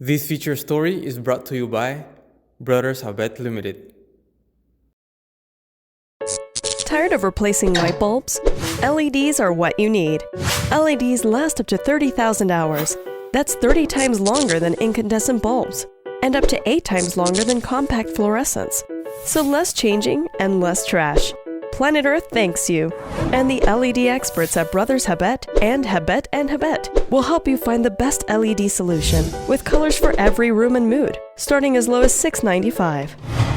This feature story is brought to you by Brothers Habet Limited. Tired of replacing light bulbs? LEDs are what you need. LEDs last up to 30,000 hours. That's 30 times longer than incandescent bulbs, and up to 8 times longer than compact fluorescents. So less changing and less trash. Planet Earth thanks you. And the LED experts at Brothers Habet and Habet will help you find the best LED solution with colors for every room and mood, starting as low as $6.95.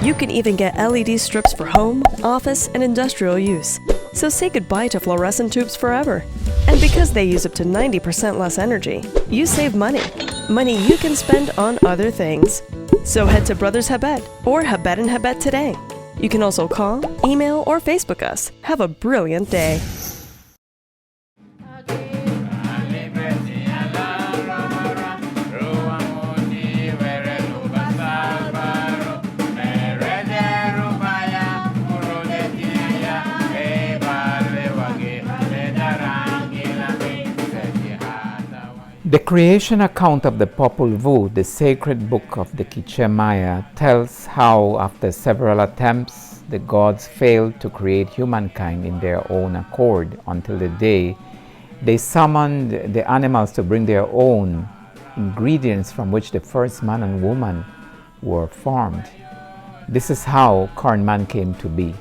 You can even get LED strips for home, office, and industrial use. So say goodbye to fluorescent tubes forever. And because they use up to 90% less energy, you save money. Money you can spend on other things. So head to Brothers Habet or Habet today. You can also call, email, or Facebook us. Have a brilliant day. The creation account of the Popol Vuh, the sacred book of the Quiché Maya, tells how, after several attempts, the gods failed to create humankind in their own accord until the day they summoned the animals to bring their own ingredients from which the first man and woman were formed. This is how corn man came to be.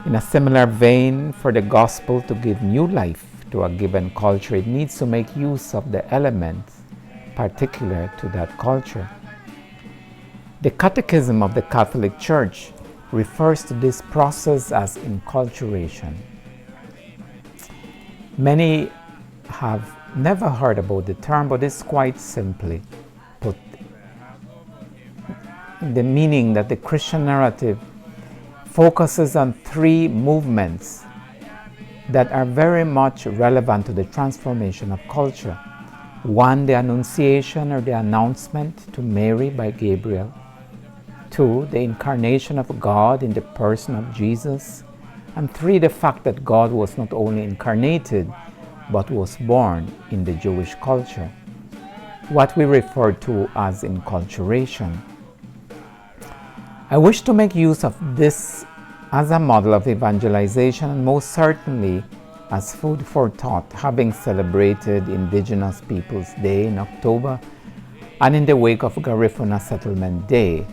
In a similar vein, for the gospel to give new life to a given culture, it needs to make use of the elements particular to that culture. The Catechism of the Catholic Church refers to this process as inculturation. Many have never heard about the term, but it's quite simply put the meaning that the Christian narrative focuses on three movements that are very much relevant to the transformation of culture. One, the Annunciation or the announcement to Mary by Gabriel. Two, the incarnation of God in the person of Jesus. And three, the fact that God was not only incarnated, but was born in the Jewish culture, what we refer to as inculturation. I wish to make use of this as a model of evangelization, and most certainly as food for thought, having celebrated Indigenous Peoples Day in October and in the wake of Garifuna Settlement Day.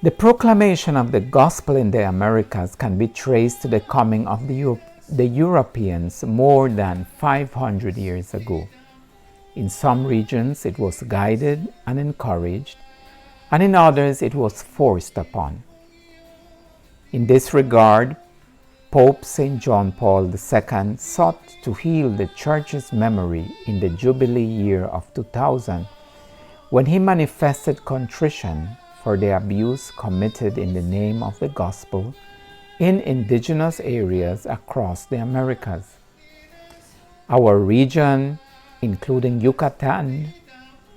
The proclamation of the gospel in the Americas can be traced to the coming of the Europeans more than 500 years ago. In some regions it was guided and encouraged, and in others it was forced upon. In this regard, Pope St. John Paul II sought to heal the Church's memory in the Jubilee year of 2000, when he manifested contrition for the abuse committed in the name of the gospel in indigenous areas across the Americas. Our region, including Yucatan,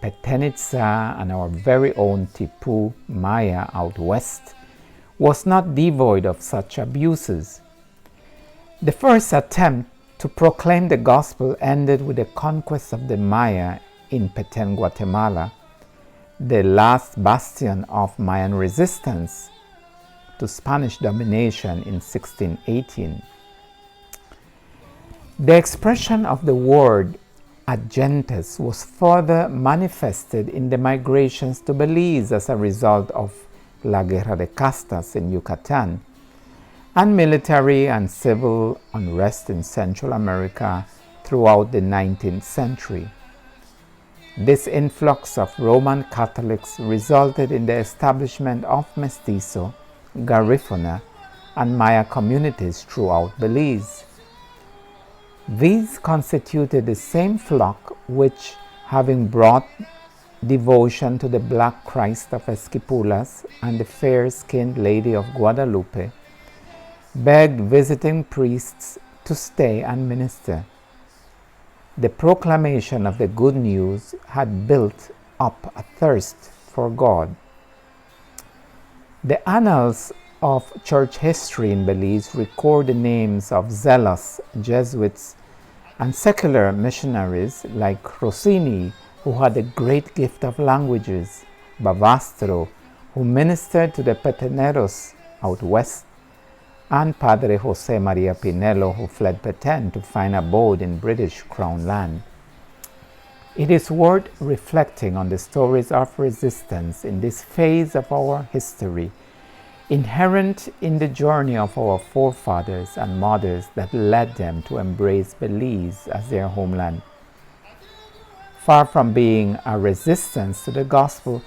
Petén Itzá, and our very own Tipu Maya out west, was not devoid of such abuses. The first attempt to proclaim the gospel ended with the conquest of the Maya in Petén, Guatemala, the last bastion of Mayan resistance to Spanish domination in 1618. The expression of the word agentes was further manifested in the migrations to Belize as a result of La Guerra de Castas in Yucatan and military and civil unrest in Central America throughout the 19th century. This influx of Roman Catholics resulted in the establishment of Mestizo, Garifuna, and Maya communities throughout Belize. These constituted the same flock which, having brought devotion to the Black Christ of Esquipulas and the fair-skinned Lady of Guadalupe, begged visiting priests to stay and minister. The proclamation of the good news had built up a thirst for God. The annals of church history in Belize record the names of zealous Jesuits and secular missionaries like Rossini, who had a great gift of languages, Bavastro, who ministered to the Peteneros out west, and Padre Jose Maria Pinello, who fled Petén to find abode in British Crown land. It is worth reflecting on the stories of resistance in this phase of our history, inherent in the journey of our forefathers and mothers that led them to embrace Belize as their homeland. Far from being a resistance to the gospel,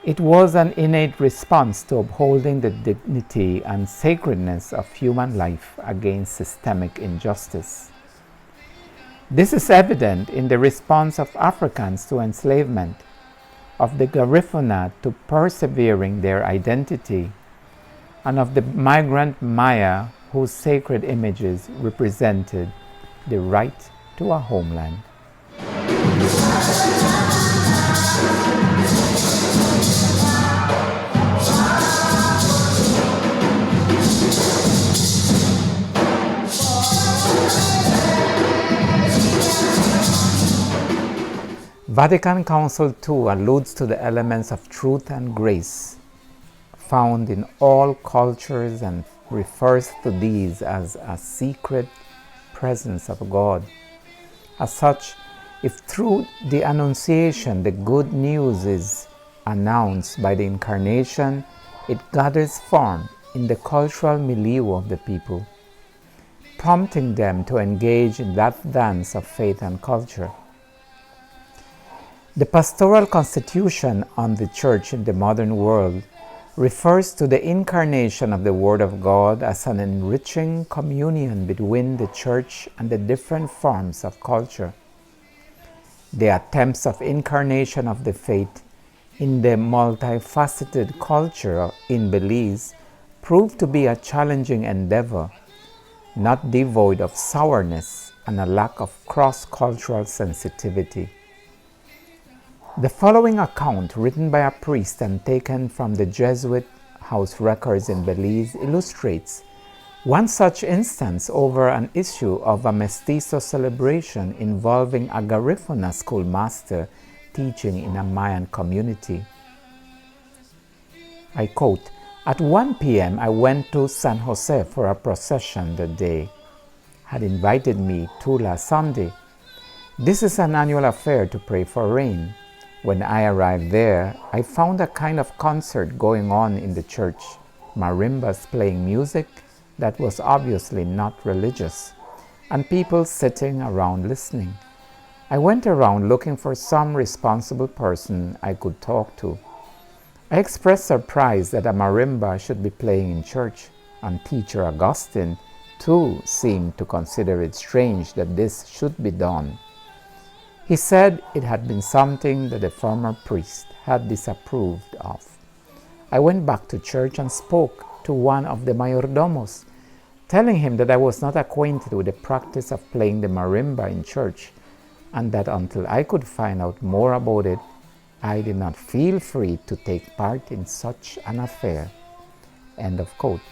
it was an innate response to upholding the dignity and sacredness of human life against systemic injustice. This is evident in the response of Africans to enslavement, of the Garifuna to persevering their identity, and of the migrant Maya whose sacred images represented the right to a homeland. Vatican Council II alludes to the elements of truth and grace found in all cultures and refers to these as a secret presence of God. As such, if through the Annunciation the good news is announced by the Incarnation, it gathers form in the cultural milieu of the people, prompting them to engage in that dance of faith and culture. The pastoral constitution on the Church in the modern world refers to the incarnation of the Word of God as an enriching communion between the Church and the different forms of culture. The attempts of incarnation of the faith in the multifaceted culture in Belize proved to be a challenging endeavor, not devoid of sourness and a lack of cross-cultural sensitivity. The following account, written by a priest and taken from the Jesuit house records in Belize, illustrates one such instance over an issue of a mestizo celebration involving a Garifuna schoolmaster teaching in a Mayan community. I quote, "At 1 p.m. I went to San Jose for a procession that day. Had invited me to last Sunday. This is an annual affair to pray for rain. When I arrived there, I found a kind of concert going on in the church, marimbas playing music that was obviously not religious, and people sitting around listening. I went around looking for some responsible person I could talk to. I expressed surprise that a marimba should be playing in church, and Teacher Augustine, too, seemed to consider it strange that this should be done. He said it had been something that the former priest had disapproved of. I went back to church and spoke to one of the mayordomos, telling him that I was not acquainted with the practice of playing the marimba in church, and that until I could find out more about it, I did not feel free to take part in such an affair." End of quote.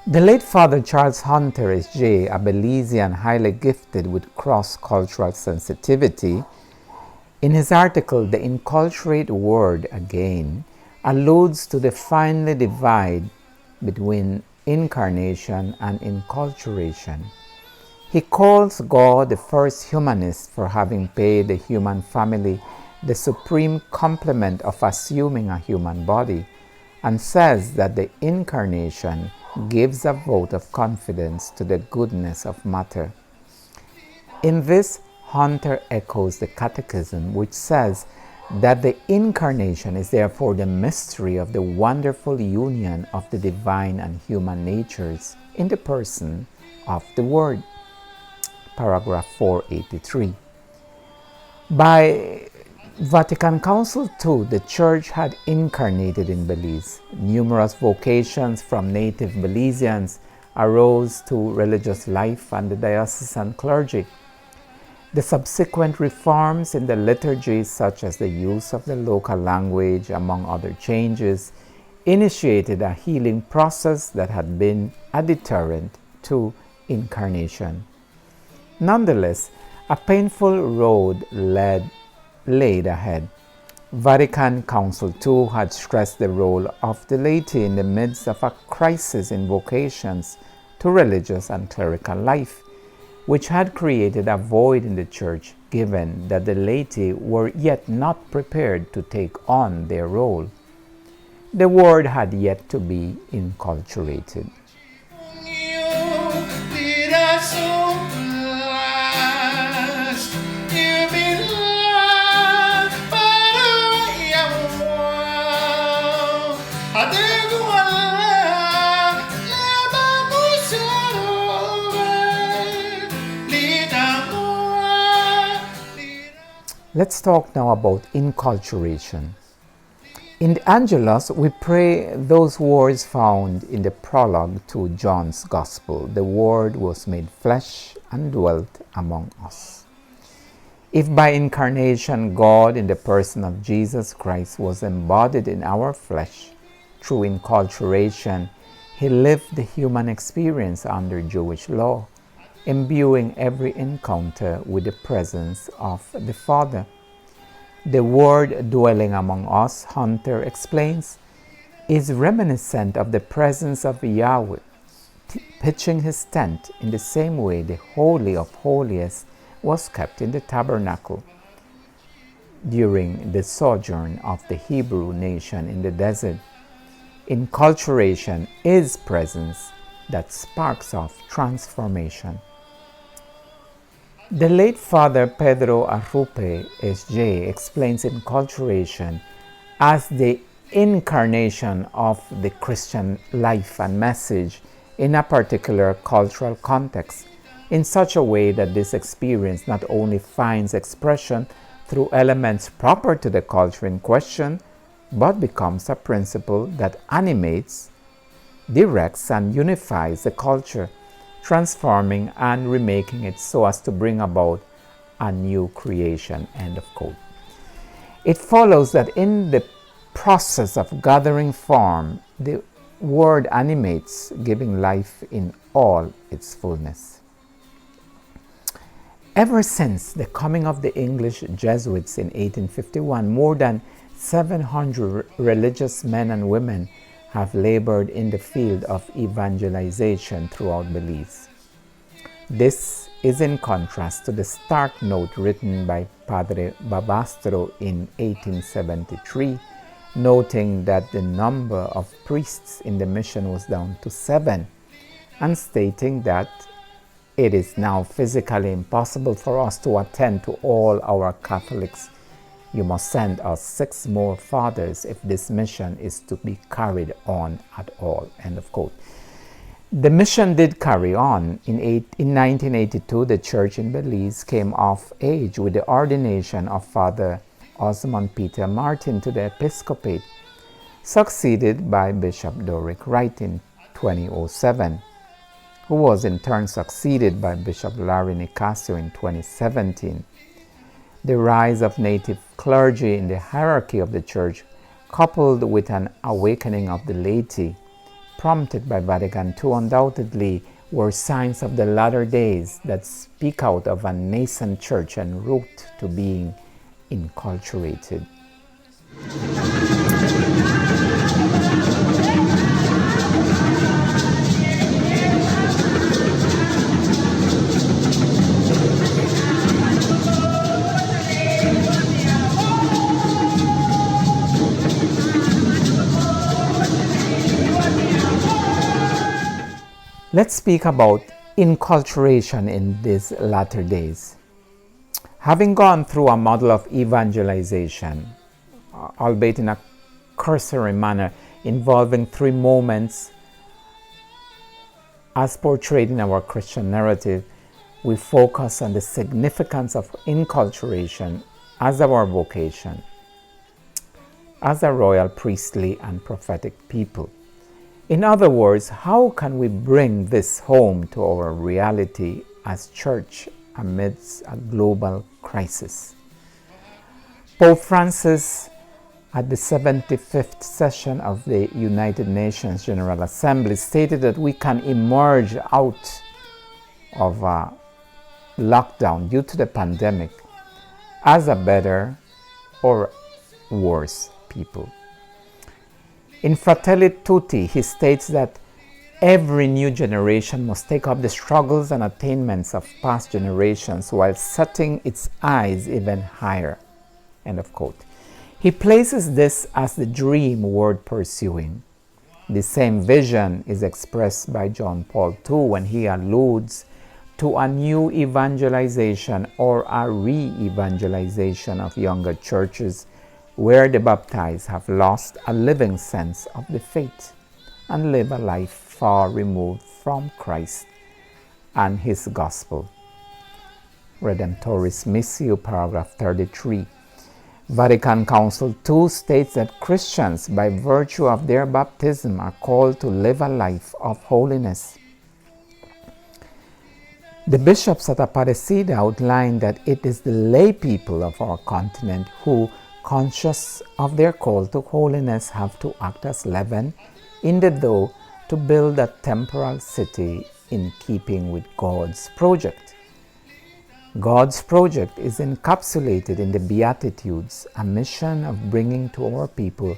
The late Father Charles Hunter S.J., a Belizean highly gifted with cross-cultural sensitivity, in his article, The Inculturate Word Again, alludes to the finely divide between incarnation and inculturation. He calls God the first humanist for having paid the human family the supreme compliment of assuming a human body, and says that the incarnation gives a vote of confidence to the goodness of matter. In this, Hunter echoes the Catechism, which says that the Incarnation is therefore the mystery of the wonderful union of the divine and human natures in the person of the Word. Paragraph 483. By Vatican Council II, the Church had incarnated in Belize. Numerous vocations from native Belizeans arose to religious life and the diocesan clergy. The subsequent reforms in the liturgy, such as the use of the local language, among other changes, initiated a healing process that had been a deterrent to incarnation. Nonetheless, a painful road laid ahead. Vatican Council II had stressed the role of the laity in the midst of a crisis in vocations to religious and clerical life, which had created a void in the Church, given that the laity were yet not prepared to take on their role. The Word had yet to be inculturated. Let's talk now about inculturation. In the Angelus, we pray those words found in the prologue to John's Gospel. The Word was made flesh and dwelt among us. If by incarnation God in the person of Jesus Christ was embodied in our flesh, through inculturation, He lived the human experience under Jewish law, imbuing every encounter with the presence of the Father. The Word dwelling among us, Hunter explains, is reminiscent of the presence of Yahweh, pitching His tent in the same way the Holy of Holiest was kept in the tabernacle during the sojourn of the Hebrew nation in the desert. Inculturation is presence that sparks off transformation. The late Father Pedro Arrupe, S.J., explains inculturation as the incarnation of the Christian life and message in a particular cultural context, in such a way that this experience not only finds expression through elements proper to the culture in question, but becomes a principle that animates, directs, and unifies the culture, transforming and remaking it so as to bring about a new creation. End of quote. It follows that in the process of gathering form, the Word animates, giving life in all its fullness. Ever since the coming of the English Jesuits in 1851, more than 700 religious men and women have labored in the field of evangelization throughout Belize. This is in contrast to the stark note written by Padre Babastro in 1873, noting that the number of priests in the mission was down to 7, and stating that it is now physically impossible for us to attend to all our Catholics. You must send us 6 more fathers if this mission is to be carried on at all. End of quote. The mission did carry on. In 1982, the church in Belize came of age with the ordination of Father Osmond Peter Martin to the episcopate, succeeded by Bishop Doric Wright in 2007, who was in turn succeeded by Bishop Larry Nicasio in 2017. The rise of native clergy in the hierarchy of the church, coupled with an awakening of the laity, prompted by Vatican II, undoubtedly were signs of the latter days that speak out of a nascent church en route to being inculturated. Let's speak about inculturation in these latter days. Having gone through a model of evangelization, albeit in a cursory manner, involving three moments as portrayed in our Christian narrative. We focus on the significance of inculturation as our vocation, as a royal, priestly, and prophetic people. In other words, how can we bring this home to our reality as church amidst a global crisis? Pope Francis, at the 75th session of the United Nations General Assembly, stated that we can emerge out of lockdown due to the pandemic as a better or worse people. In Fratelli Tutti, he states that every new generation must take up the struggles and attainments of past generations while setting its eyes even higher. End of quote. He places this as the dream worth pursuing. The same vision is expressed by John Paul II when he alludes to a new evangelization or a re-evangelization of younger churches where the baptized have lost a living sense of the faith and live a life far removed from Christ and His gospel. Redemptoris Missio, paragraph 33. Vatican Council II states that Christians, by virtue of their baptism, are called to live a life of holiness. The bishops at Aparecida outlined that it is the lay people of our continent who, conscious of their call to holiness, have to act as leaven in the dough to build a temporal city in keeping with God's project. God's project is encapsulated in the Beatitudes, a mission of bringing to our people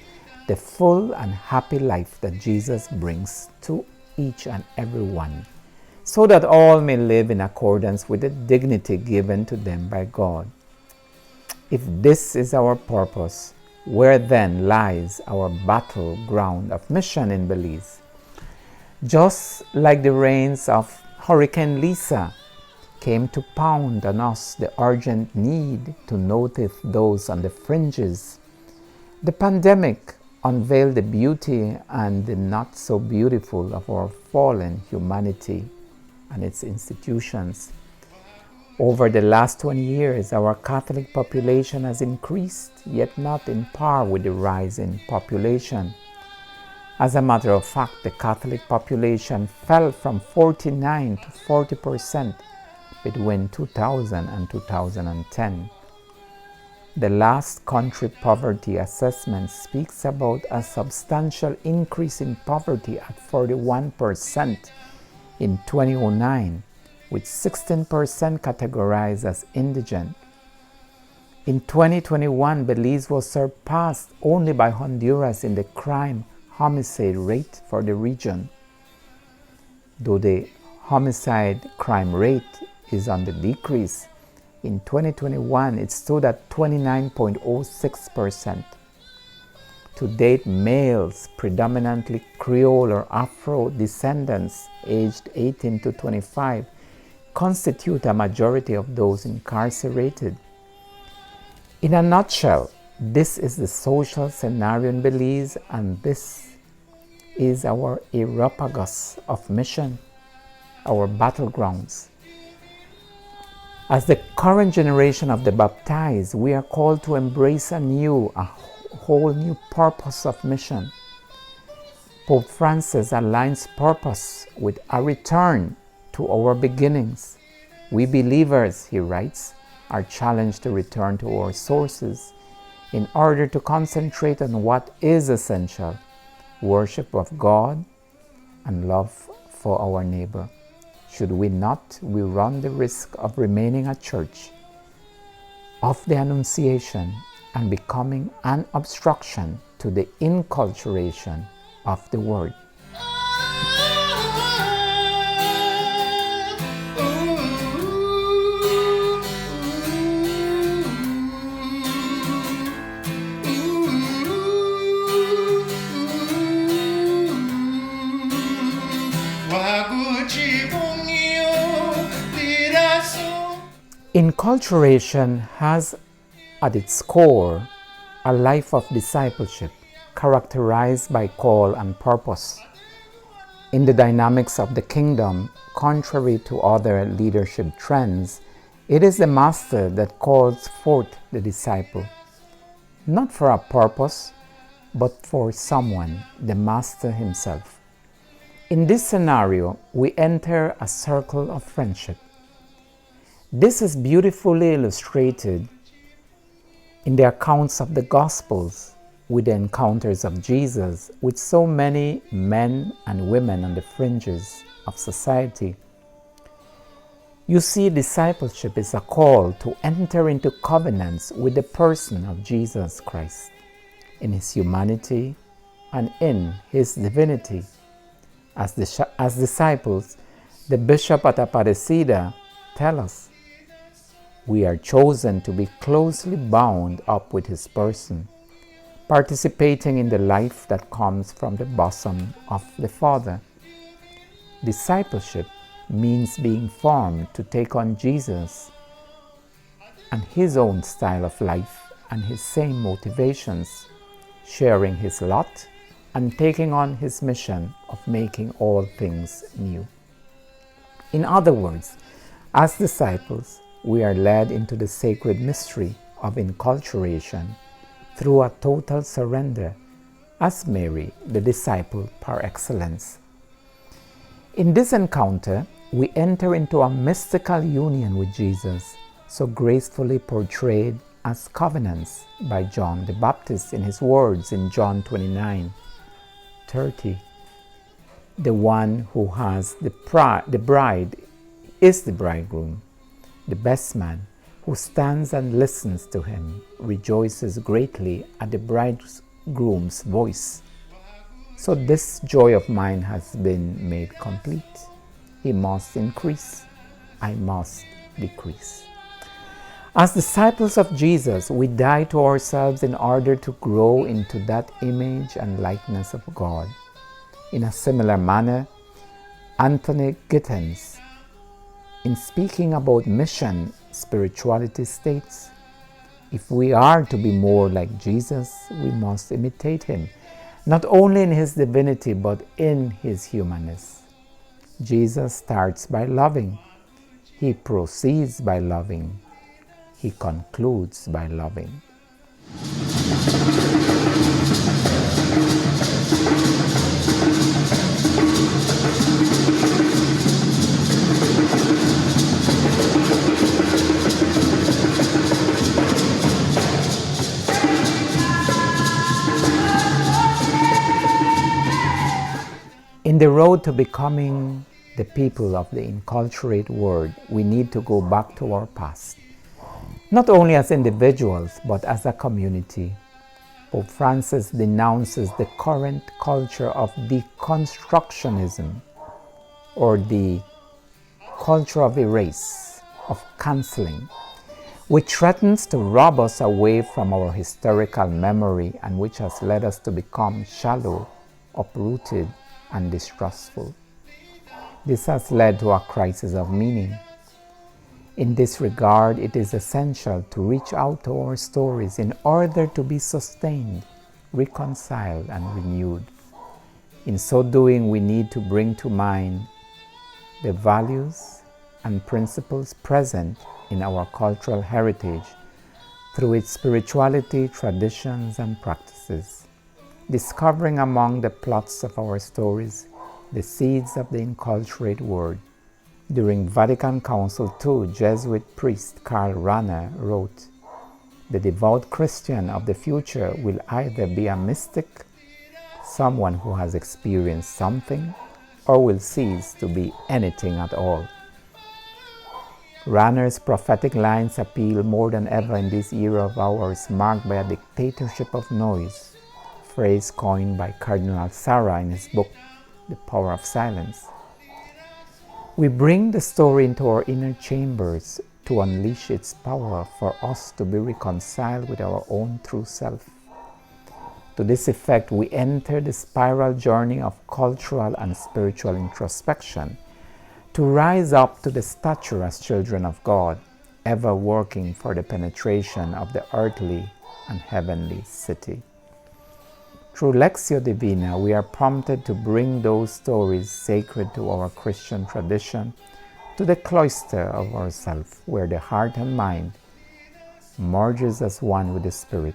the full and happy life that Jesus brings to each and every one, so that all may live in accordance with the dignity given to them by God. If this is our purpose, where then lies our battleground of mission in Belize? Just like the rains of Hurricane Lisa came to pound on us the urgent need to notice those on the fringes, the pandemic unveiled the beauty and the not so beautiful of our fallen humanity and its institutions. Over the last 20 years, our Catholic population has increased, yet not in par with the rise in population. As a matter of fact, the Catholic population fell from 49 to 40% between 2000 and 2010. The last country poverty assessment speaks about a substantial increase in poverty at 41% in 2009, with 16% categorized as indigent. In 2021, Belize was surpassed only by Honduras in the crime homicide rate for the region. Though the homicide crime rate is on the decrease, in 2021 it stood at 29.06%. To date, males, predominantly Creole or Afro descendants aged 18 to 25, constitute a majority of those incarcerated. In a nutshell, this is the social scenario in Belize, and this is our Areopagus of mission, our battlegrounds. As the current generation of the baptized, we are called to embrace a whole new purpose of mission. Pope Francis aligns purpose with a return to our beginnings. We believers, he writes, are challenged to return to our sources in order to concentrate on what is essential: worship of God and love for our neighbor. Should we not, we run the risk of remaining a church of the Annunciation and becoming an obstruction to the inculturation of the Word. Inculturation has at its core a life of discipleship characterized by call and purpose. In the dynamics of the kingdom, contrary to other leadership trends, it is the master that calls forth the disciple, not for a purpose, but for someone, the master himself. In this scenario, we enter a circle of friendship. This is beautifully illustrated in the accounts of the Gospels with the encounters of Jesus with so many men and women on the fringes of society. You see, discipleship is a call to enter into covenants with the person of Jesus Christ, in his humanity and in his divinity. As disciples, the bishop at Aparecida tells us, we are chosen to be closely bound up with his person, participating in the life that comes from the bosom of the Father. Discipleship means being formed to take on Jesus and his own style of life and his same motivations, sharing his lot and taking on his mission of making all things new. In other words, as disciples, we are led into the sacred mystery of inculturation through a total surrender, as Mary, the disciple par excellence. In this encounter, we enter into a mystical union with Jesus, so gracefully portrayed as covenants by John the Baptist in his words in John 29:30. The one who has the bride is the bridegroom. The best man who stands and listens to him rejoices greatly at the bridegroom's voice. So this joy of mine has been made complete. He must increase, I must decrease. As disciples of Jesus, we die to ourselves in order to grow into that image and likeness of God. In a similar manner, Anthony Gittens, in speaking about mission, spirituality states, if we are to be more like Jesus, we must imitate him, not only in his divinity, but in his humanness. Jesus starts by loving. He proceeds by loving. He concludes by loving. In the road to becoming the people of the inculturate world, we need to go back to our past, not only as individuals, but as a community. Pope Francis denounces the current culture of deconstructionism, or the culture of erase, of cancelling, which threatens to rob us away from our historical memory and which has led us to become shallow, uprooted, and distrustful. This has led to a crisis of meaning. In this regard, it is essential to reach out to our stories in order to be sustained, reconciled, and renewed. In so doing, we need to bring to mind the values and principles present in our cultural heritage through its spirituality, traditions, and practices, discovering among the plots of our stories the seeds of the inculturate word. During Vatican Council II, Jesuit priest Karl Rahner wrote, "The devout Christian of the future will either be a mystic, someone who has experienced something, or will cease to be anything at all." Rahner's prophetic lines appeal more than ever in this era of ours, marked by a dictatorship of noise, phrase coined by Cardinal Sarah in his book, The Power of Silence. We bring the story into our inner chambers to unleash its power for us to be reconciled with our own true self. To this effect, we enter the spiral journey of cultural and spiritual introspection to rise up to the stature as children of God, ever working for the penetration of the earthly and heavenly city. Through Lectio Divina, we are prompted to bring those stories sacred to our Christian tradition to the cloister of ourself, where the heart and mind merges as one with the Spirit.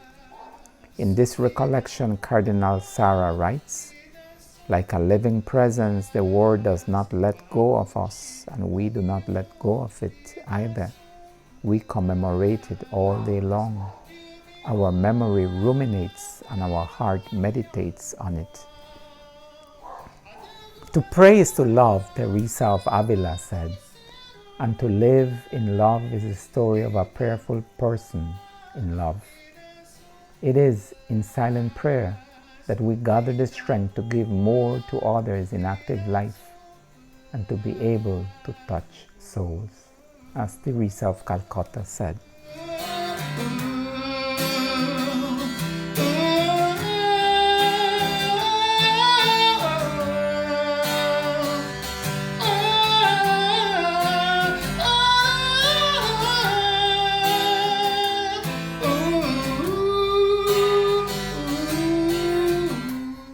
In this recollection, Cardinal Sarah writes, "Like a living presence, the Word does not let go of us, and we do not let go of it either. We commemorate it all day long. Our memory ruminates and our heart meditates on it." To pray is to love, Teresa of Avila said, and to live in love is the story of a prayerful person in love. It is in silent prayer that we gather the strength to give more to others in active life and to be able to touch souls, as Teresa of Calcutta said.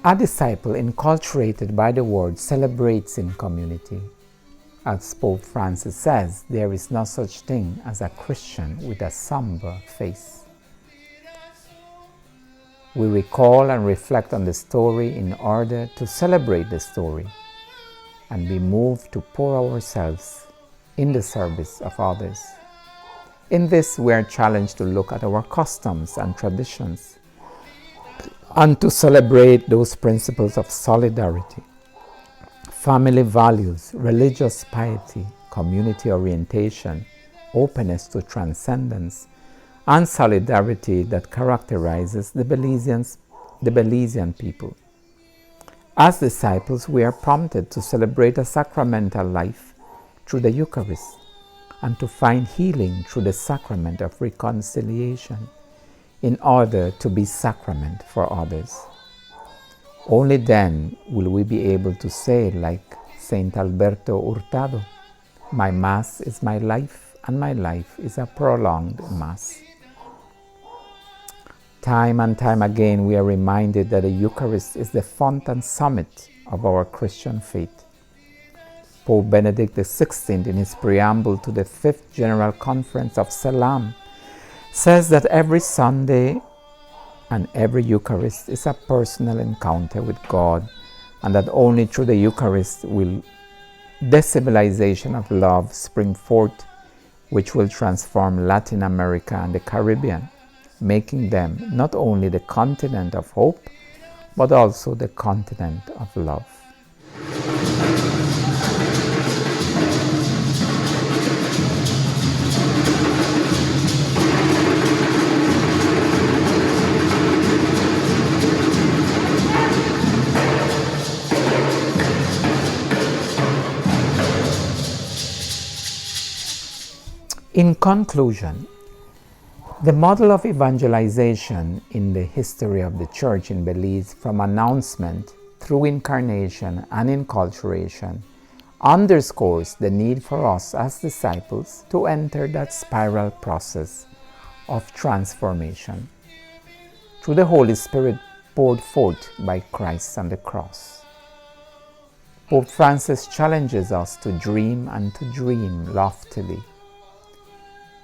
A disciple inculturated by the Word celebrates in community. As Pope Francis says, there is no such thing as a Christian with a somber face. We recall and reflect on the story in order to celebrate the story and be moved to pour ourselves in the service of others. In this, we are challenged to look at our customs and traditions and to celebrate those principles of solidarity, family values, religious piety, community orientation, openness to transcendence, and solidarity that characterizes the Belizean people. As disciples, we are prompted to celebrate a sacramental life through the Eucharist and to find healing through the sacrament of reconciliation in order to be sacrament for others. Only then will we be able to say, like Saint Alberto Hurtado, "My Mass is my life, and my life is a prolonged Mass." Time and time again, we are reminded that the Eucharist is the font and summit of our Christian faith. Pope Benedict XVI, in his preamble to the 5th General Conference of Selam, says that every Sunday and every Eucharist is a personal encounter with God, and that only through the Eucharist will the civilization of love spring forth, which will transform Latin America and the Caribbean, making them not only the continent of hope, but also the continent of love. In conclusion, the model of evangelization in the history of the Church in Belize, from announcement through incarnation and inculturation, underscores the need for us as disciples to enter that spiral process of transformation through the Holy Spirit poured forth by Christ on the cross. Pope Francis challenges us to dream and to dream loftily.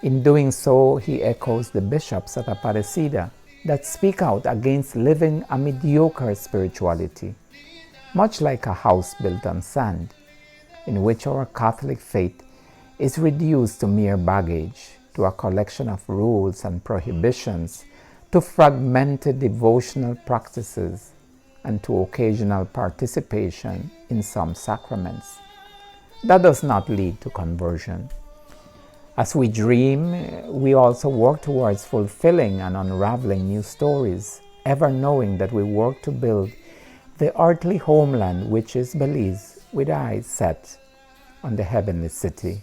In doing so, he echoes the bishops at Aparecida that speak out against living a mediocre spirituality, much like a house built on sand, in which our Catholic faith is reduced to mere baggage, to a collection of rules and prohibitions, to fragmented devotional practices, and to occasional participation in some sacraments. That does not lead to conversion. As we dream, we also work towards fulfilling and unraveling new stories, ever knowing that we work to build the earthly homeland which is Belize, with eyes set on the heavenly city,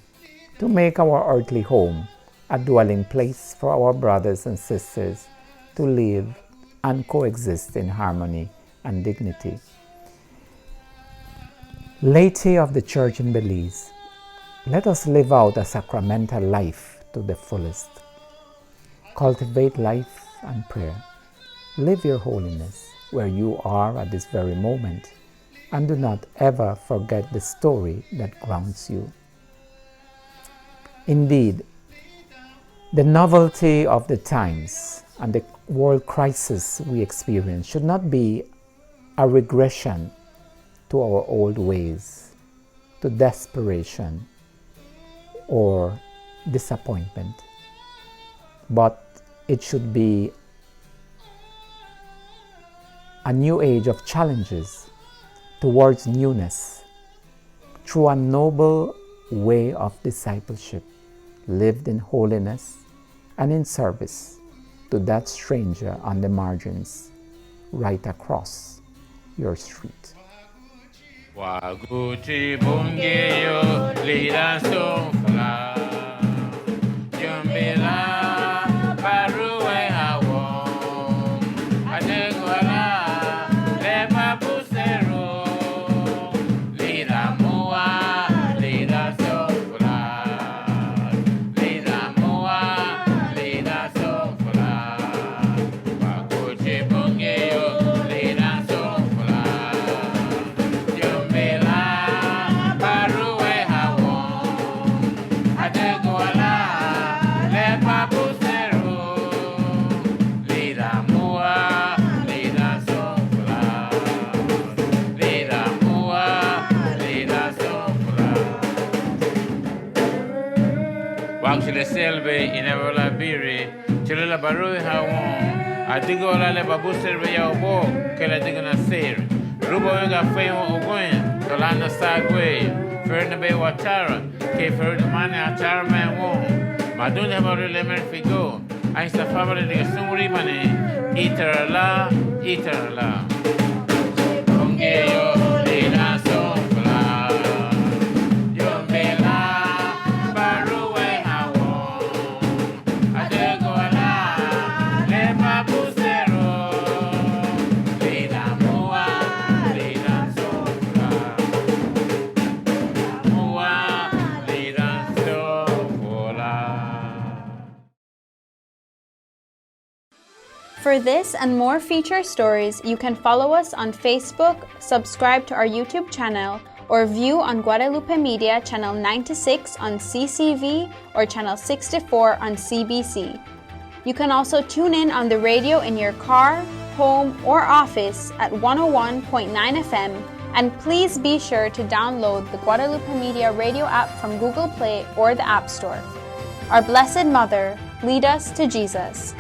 to make our earthly home a dwelling place for our brothers and sisters to live and coexist in harmony and dignity. Laity of the Church in Belize, let us live out a sacramental life to the fullest. Cultivate life and prayer. Live your holiness where you are at this very moment, and do not ever forget the story that grounds you. Indeed, the novelty of the times and the world crisis we experience should not be a regression to our old ways, to desperation or disappointment, but it should be a new age of challenges towards newness through a noble way of discipleship lived in holiness and in service to that stranger on the margins right across your street. Waguchi bungeyo lida sofla Jumbila baruwe awon Adegola lepa pusero Lida mua lida sofla Lida mua lida sofla Waguchi bungeyo lida sofla Wakshile selve inavola biri chilila barui hawon adigo la le babu serve ya obo kela digo na ser rubo nga feyo ogoen tolana sagwe ferna be watara ke ferna mane atara man won madun ha bare le mer figo ai sa favore de sumuri mane itala ongeyo le na sofla yombela baruwe For this and more feature stories, you can follow us on Facebook, subscribe to our YouTube channel, or view on Guadalupe Media channel 96 on CCV or channel 64 on CBC. You can also tune in on the radio in your car, home, or office at 101.9 FM, and please be sure to download the Guadalupe Media radio app from Google Play or the App Store. Our Blessed Mother, lead us to Jesus.